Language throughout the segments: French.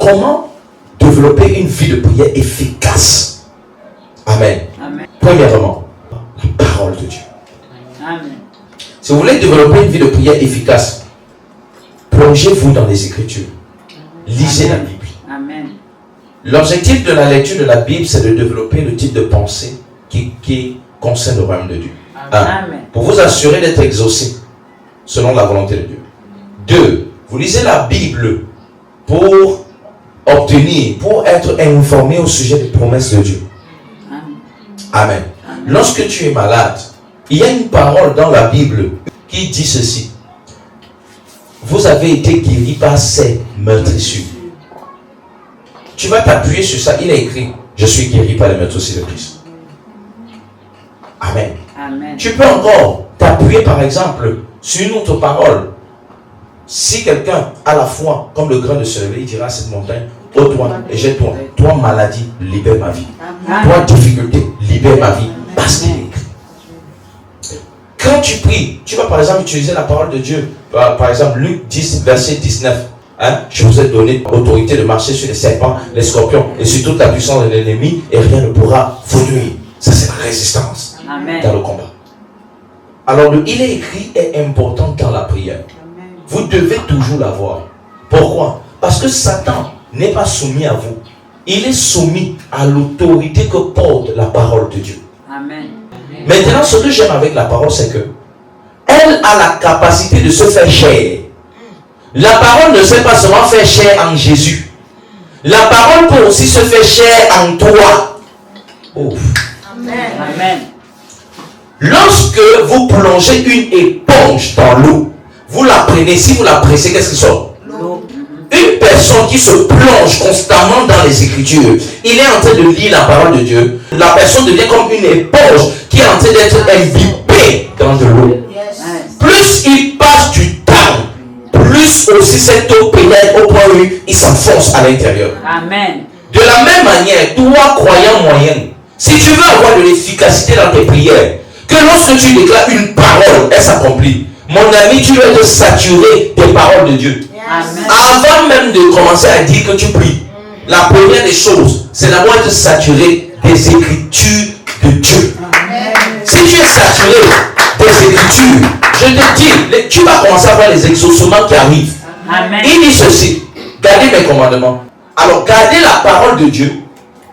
comment développer une vie de prière efficace? Amen. Amen. Premièrement, la parole de Dieu. Amen. Si vous voulez développer une vie de prière efficace, plongez-vous dans les Écritures. Lisez la Bible. Amen. L'objectif de la lecture de la Bible, c'est de développer le type de pensée qui concerne le royaume de Dieu. Amen. Pour vous assurer d'être exaucé selon la volonté de Dieu. 2. Vous lisez la Bible pour être informé au sujet des promesses de Dieu. Amen. Lorsque tu es malade, il y a une parole dans la Bible qui dit ceci. Vous avez été guéri par ces meurtrissures. Tu vas t'appuyer sur ça. Il est écrit, je suis guéri par les meurtrissures de Christ. Amen. Amen. Tu peux encore t'appuyer par exemple sur une autre parole. Si quelqu'un a la foi comme le grain de sénévé, il dira à cette montagne, ôte-toi et jette-toi. Toi maladie, libère ma vie. Toi difficulté, libère ma vie. Parce qu'il est écrit. Quand tu pries, tu vas par exemple utiliser la parole de Dieu. Par exemple, Luc 10, verset 19. Je vous ai donné autorité de marcher sur les serpents, les scorpions et sur toute la puissance de l'ennemi et rien ne pourra vous nuire. Ça, c'est la résistance. Amen. Dans le combat. Alors, le il est écrit est important dans la prière. Amen. Vous devez toujours l'avoir. Pourquoi? Parce que Satan n'est pas soumis à vous. Il est soumis à l'autorité que porte la parole de Dieu. Amen. Maintenant, ce que j'aime avec la parole, c'est que elle a la capacité de se faire chair. La parole ne sait pas seulement faire chair en Jésus. La parole peut aussi se faire chair en toi. Ouf. Amen. Amen. Lorsque vous plongez une éponge dans l'eau, vous la prenez, si vous la pressez, qu'est-ce qui sort? L'eau. Une personne qui se plonge constamment dans les Écritures, il est en train de lire la parole de Dieu. La personne devient comme une éponge qui est en train d'être imbibée dans de l'eau. Plus il passe du temps, plus aussi cette eau pénètre au point où il s'enfonce à l'intérieur. Amen. De la même manière, toi, croyant moyen, si tu veux avoir de l'efficacité dans tes prières, que lorsque tu déclares une parole, elle s'accomplit. Mon ami, tu dois être saturé des paroles de Dieu. Amen. Avant même de commencer à dire que tu pries, la première des choses, c'est d'abord être saturé des Écritures de Dieu. Amen. Si tu es saturé des Écritures, je te dis, tu vas commencer à voir les exaucements qui arrivent. Amen. Il dit ceci, gardez mes commandements. Alors, garder la parole de Dieu,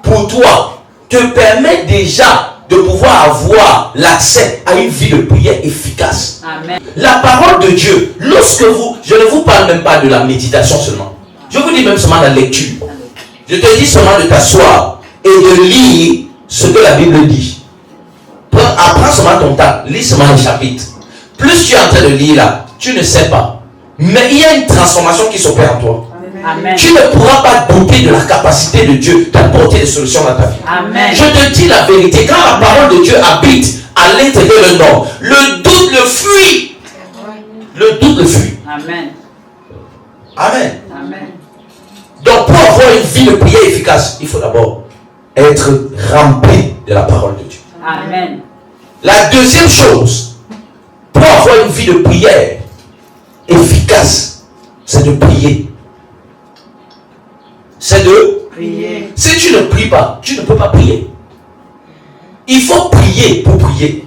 pour toi, te permet déjà de pouvoir avoir l'accès à une vie de prière efficace. Amen. La parole de Dieu, lorsque je ne vous parle même pas de la méditation seulement. Je vous dis même seulement la lecture. Je te dis seulement de t'asseoir et de lire ce que la Bible dit. Apprends seulement ton temps, lis seulement les chapitres. Plus tu es en train de lire là, tu ne sais pas. Mais il y a une transformation qui s'opère en toi. Amen. Tu ne pourras pas douter de la capacité de Dieu d'apporter des solutions dans ta vie. Amen. Je te dis la vérité, quand la parole de Dieu habite à l'intérieur de l'homme, le doute le fuit. Le doute le fuit. Amen. Amen. Amen. Donc pour avoir une vie de prière efficace, il faut d'abord être rempli de la parole de Dieu. Amen. La deuxième chose, pour avoir une vie de prière efficace, c'est de prier. C'est de prier. Si tu ne pries pas, tu ne peux pas prier. Il faut prier pour prier.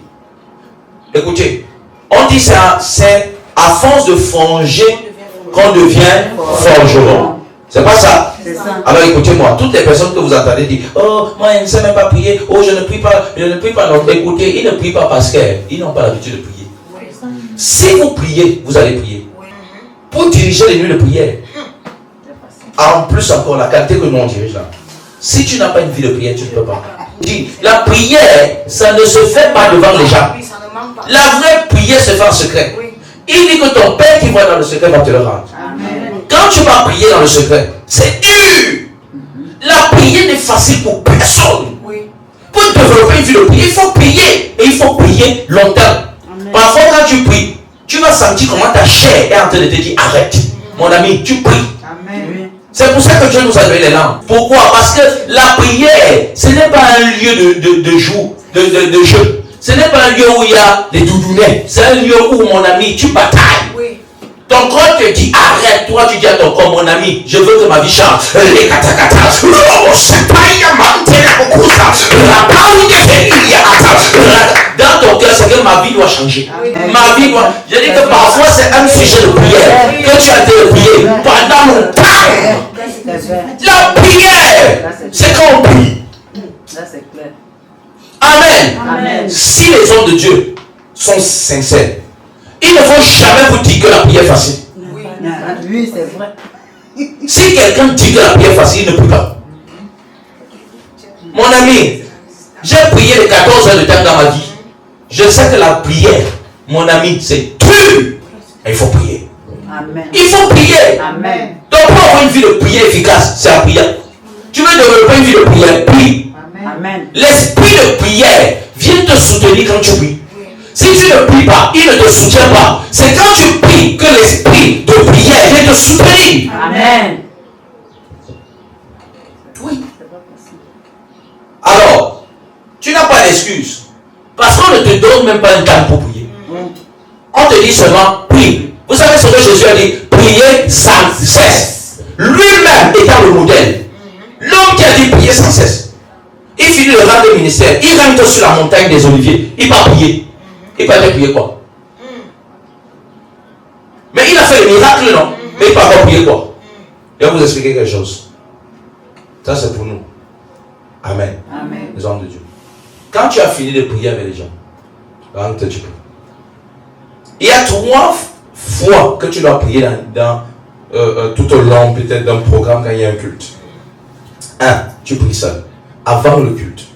Écoutez, on dit ça, c'est à force de forger qu'on devient forgeron. C'est pas ça? C'est ça. Alors écoutez-moi, toutes les personnes que vous entendez dire, oh, moi je ne sais même pas prier, oh, je ne prie pas, non. Écoutez, ils ne prient pas parce qu'ils n'ont pas l'habitude de prier. Si vous priez, vous allez prier. Pour diriger les nuits de prière, en plus encore la qualité que nous on dirige là. Si tu n'as pas une vie de prière, tu ne peux pas. La prière, ça ne se fait pas devant les gens. La vraie prière se fait en secret. Il dit que ton Père qui voit dans le secret va te le rendre. Amen. Quand tu vas prier dans le secret, c'est dur. La prière n'est facile pour personne. Pour développer une vie de prière, il faut prier. Et il faut prier longtemps. Amen. Parfois quand tu pries, tu vas sentir comment ta chair est en train de te dire arrête. Mon ami, tu pries. Amen. C'est pour ça que Dieu nous a donné les langues. Pourquoi? Parce que la prière, ce n'est pas un lieu de jeu. Ce n'est pas un lieu où il y a des doudounets. C'est un lieu où, mon ami, tu batailles. Ton corps te dit arrête. Toi, tu dis à ton corps, mon ami, je veux que ma vie change. Les katakata. Dans ton cœur, c'est que ma vie doit changer. Ma vie doit. Je dis que parfois, c'est un sujet de prière que tu as été prié pendant longtemps. La prière, c'est quand on prie. c'est clair. Amen. Amen. Si les hommes de Dieu sont sincères, ils ne vont jamais vous dire que la prière est facile. Oui, c'est vrai. Si quelqu'un dit que la prière est facile, il ne prie pas. Mon ami, j'ai prié les 14 heures de temps dans ma vie. Je sais que la prière, mon ami, c'est dur. Il faut prier. Amen. Il faut prier. Amen. Donc pour avoir une vie de prière efficace, c'est la prière. Tu veux développer une vie de prière, prie. Amen. L'esprit de prière vient te soutenir quand tu pries. Si tu ne pries pas, il ne te soutient pas. C'est quand tu pries que l'esprit de prière vient te soutenir. Amen. Oui. Alors, tu n'as pas d'excuse. Parce qu'on ne te donne même pas un temps pour prier. On te dit seulement prie. Vous savez ce que Jésus a dit? Priez sans cesse. Lui-même étant le modèle. L'homme qui a dit prier sans cesse. Il finit le rang de ministère. Il rentre sur la montagne des Oliviers. Il va prier. Il va prier quoi? Mais il a fait le miracle, non? Mais il va pas prier quoi? Je vais vous expliquer quelque chose. Ça c'est pour nous. Amen. Amen. Les hommes de Dieu. Quand tu as fini de prier avec les gens, rentre tu peux. Il y a 3 fois que tu dois prier tout au long peut-être d'un programme quand il y a un culte. 1. Tu pries seul. Avant le culte.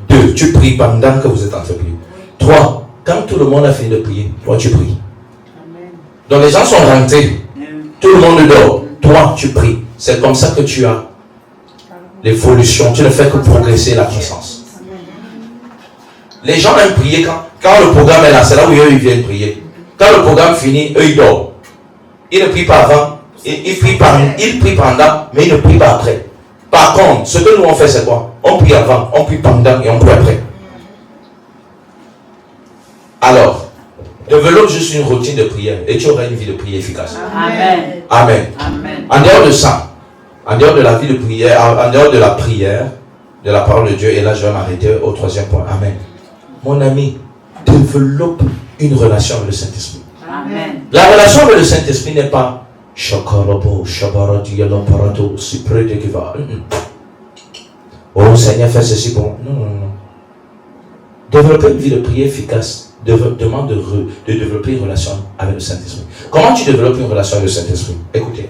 2. Tu pries pendant que vous êtes en train de prier. 3. Quand tout le monde a fini de prier, toi tu pries. Amen. Donc les gens sont rentrés. Tout le monde dort. Toi tu pries. C'est comme ça que tu as l'évolution. Tu ne fais que progresser la puissance. Les gens aiment prier quand le programme est là. C'est là où eux ils viennent prier. Quand le programme finit, eux ils dorment. Ils ne prient pas avant. Ils prient pendant, mais ils ne prient pas après. Par contre, ce que nous on fait, c'est quoi? On prie avant, on prie pendant et on prie après. Alors, développe juste une routine de prière et tu auras une vie de prière efficace. Amen. Amen. Amen. En dehors de ça, en dehors de la vie de prière, en dehors de la prière, de la parole de Dieu, et là je vais m'arrêter au 3e point. Amen. Mon ami, développe une relation avec le Saint-Esprit. Amen. La relation avec le Saint-Esprit n'est pas oh Seigneur, fais ceci pour moi. Non. Développer une vie de prière efficace demande de développer une relation avec le Saint-Esprit. Comment tu développes une relation avec le Saint-Esprit? Écoutez,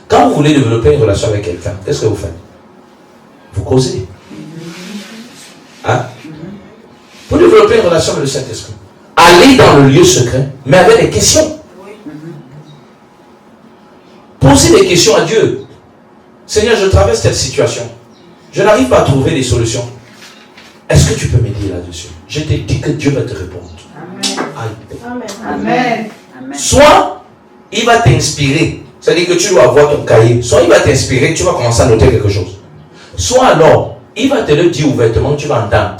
quand vous voulez développer une relation avec quelqu'un, qu'est-ce que vous faites? Vous causez. Hein? Pour développer une relation avec le Saint-Esprit, allez dans le lieu secret, mais avec des questions. Posez des questions à Dieu. Seigneur, je traverse cette situation. Je n'arrive pas à trouver des solutions. Est-ce que tu peux m'aider là-dessus? Je t'ai dit que Dieu va te répondre. Amen. Amen. Soit il va t'inspirer. C'est-à-dire que tu dois avoir ton cahier. Soit il va t'inspirer, tu vas commencer à noter quelque chose. Soit alors, il va te le dire ouvertement, tu vas entendre.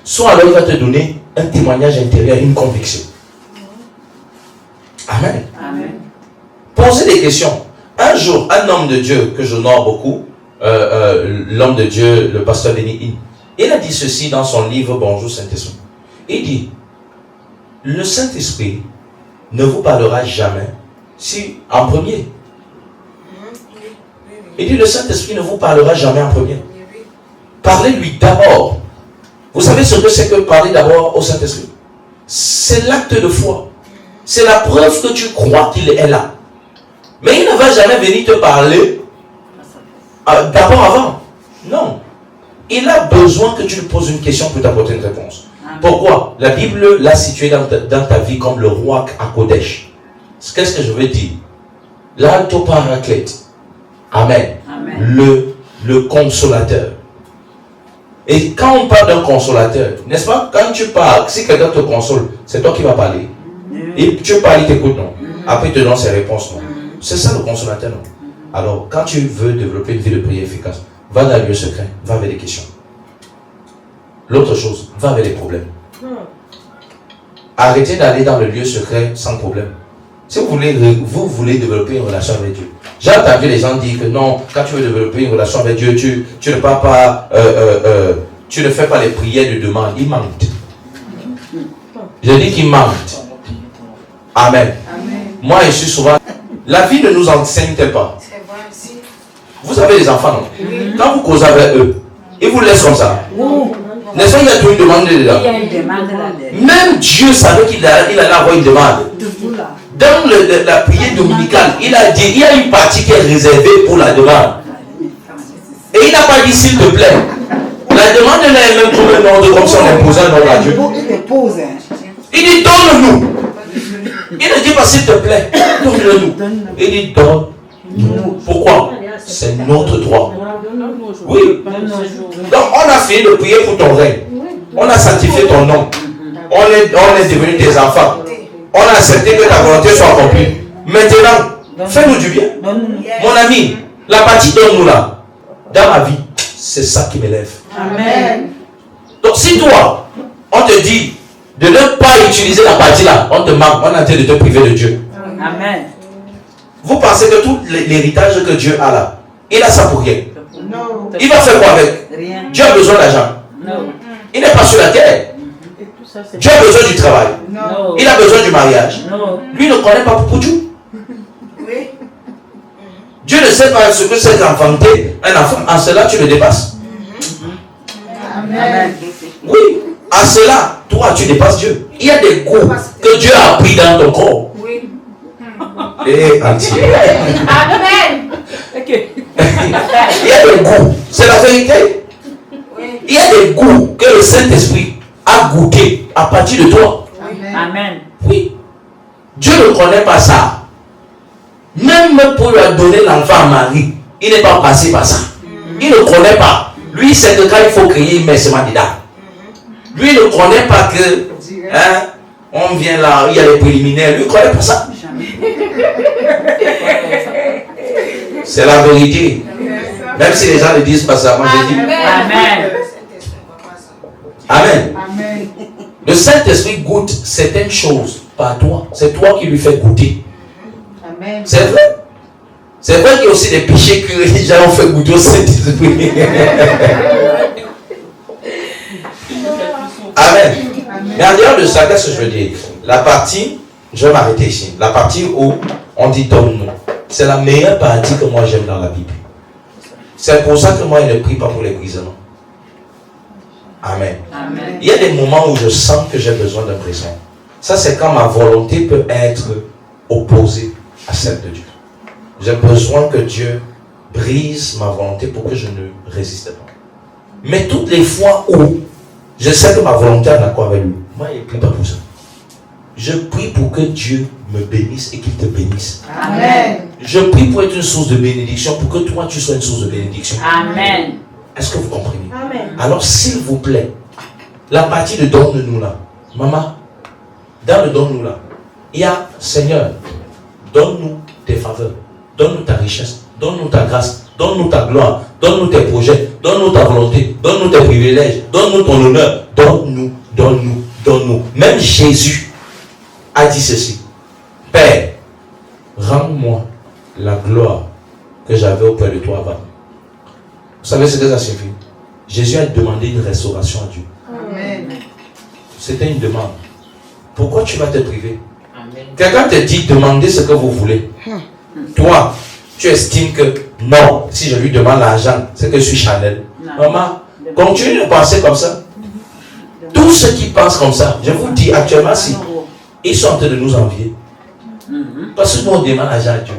Soit alors, il va te donner un témoignage intérieur, une conviction. Amen. Amen. Posez des questions. Un jour, un homme de Dieu que j'honore beaucoup, l'homme de Dieu, le pasteur Denis In, il a dit ceci dans son livre Bonjour Saint-Esprit. Il dit, le Saint-Esprit ne vous parlera jamais si en premier. Il dit, le Saint-Esprit ne vous parlera jamais en premier. Parlez-lui d'abord. Vous savez ce que c'est que parler d'abord au Saint-Esprit? C'est l'acte de foi. C'est la preuve que tu crois qu'il est là. Mais il ne va jamais venir te parler d'abord avant. Non. Il a besoin que tu lui poses une question pour t'apporter une réponse. Pourquoi? La Bible l'a situé dans ta vie comme le roi à Kodesh. Qu'est-ce que je veux dire? L'alto paraclète. Amen. Amen. Le consolateur. Et quand on parle d'un consolateur, n'est-ce pas? Quand tu parles, si quelqu'un te console, c'est toi qui vas parler. Et tu parles, il t'écoute, non? Après, il te donne ses réponses, non? C'est ça le consolateur, non? Alors, quand tu veux développer une vie de prière efficace, va dans le lieu secret, va avec des questions. L'autre chose, va avec des problèmes. Arrêtez d'aller dans le lieu secret sans problème. Si vous voulez développer une relation avec Dieu. J'ai entendu les gens dire que non, quand tu veux développer une relation avec Dieu, tu ne pars pas, tu ne fais pas les prières de demande. Ils mentent. Je dis qu'ils mentent. Amen. Moi, je suis souvent... La vie ne nous enseigne-t-elle pas? Vous avez des enfants, non? Quand vous causez avec eux, ils vous laissent comme ça. N'est-ce pas qu'il y a toujours une demande dedans? Même Dieu savait qu'il allait avoir une demande. Dans la prière dominicale, il a dit, il y a une partie qui est réservée pour la demande. Et il n'a pas dit s'il te plaît. La demande est même comme un ordre, comme si on imposait un ordre à Dieu. Il dit donne-nous. Il ne dit pas s'il te plaît, donne-le-nous. Il dit donne-nous. Pourquoi? C'est notre droit. Oui. Donc on a fini de prier pour ton règne. On a sanctifié ton nom. On est devenus tes enfants. On a accepté que ta volonté soit accomplie. Maintenant, fais-nous du bien. Mon ami, la partie donne-nous là. Dans ma vie, c'est ça qui m'élève. Amen. Donc si toi, on te dit de ne pas utiliser la partie là, on te manque, on est en train de te priver de Dieu. Amen. Vous pensez que tout l'héritage que Dieu a là, il a ça pour rien? Non. Il va faire quoi avec? Rien. Dieu a besoin d'argent. Non. Il n'est pas sur la terre. Dieu a besoin du travail. Non. Il a besoin du mariage. Non. Lui ne connaît pas pour Dieu. Oui. Dieu ne sait pas ce que c'est enfanter un enfant. En cela, tu le dépasses. Amen. Oui. En cela, toi, tu dépasses Dieu. Il y a des goûts que Dieu a pris dans ton corps. Oui. Et entier. Amen. Il y a des goûts. C'est la vérité. Il y a des goûts que le Saint-Esprit a goûté à partir de toi. Amen. Oui. Dieu ne connaît pas ça. Même pour lui donner l'enfant à Marie, il n'est pas passé par ça. Il ne connaît pas. Lui, c'est que quand il faut crier, il met seulement dedans. Lui, il ne connaît pas que, hein, on vient là, il y a les préliminaires. Lui, il ne connaît pas ça. C'est la vérité. Même si les gens ne disent pas ça, moi je dis. Amen. Amen. Le Saint-Esprit goûte certaines choses par toi. C'est toi qui lui fais goûter. Amen. C'est vrai. C'est vrai qu'il y a aussi des péchés que les gens ont fait goûter au Saint-Esprit. Amen. Mais en dehors de ça, qu'est-ce que je veux dire? La partie, je vais m'arrêter ici. La partie où on dit donne-nous. C'est la meilleure partie que moi j'aime dans la Bible. C'est pour ça que moi je ne prie pas pour les brisements. Amen. Amen. Il y a des moments où je sens que j'ai besoin d'un brisement. Ça, c'est quand ma volonté peut être opposée à celle de Dieu. J'ai besoin que Dieu brise ma volonté pour que je ne résiste pas. Mais toutes les fois où je sais que ma volonté est en accord avec lui, moi, je ne prie pas pour ça. Je prie pour que Dieu me bénisse et qu'il te bénisse. Amen. Je prie pour être une source de bénédiction, pour que toi, tu sois une source de bénédiction. Amen. Est-ce que vous comprenez? Amen. Alors, s'il vous plaît, la partie de donne-nous là, maman, dans le donne-nous là, il y a Seigneur, donne-nous tes faveurs, donne-nous ta richesse, donne-nous ta grâce, donne-nous ta gloire, donne-nous tes projets, donne-nous ta volonté, donne-nous tes privilèges, donne-nous ton honneur, donne-nous, donne-nous, donne-nous. Même Jésus a dit ceci: Père, rends-moi la gloire que j'avais auprès de toi avant. Vous savez ce que ça signifie? Jésus a demandé une restauration à Dieu. Amen. C'était une demande. Pourquoi tu vas te priver? Amen. Quelqu'un te dit demandez ce que vous voulez. Toi, tu estimes que non, si je lui demande l'argent, c'est que je suis Chanel. Non. Maman, continue de penser comme ça. Tous ceux qui pensent comme ça, je vous dis actuellement, si ils sont en train de nous envier. Parce que nous on demande l'argent à Dieu.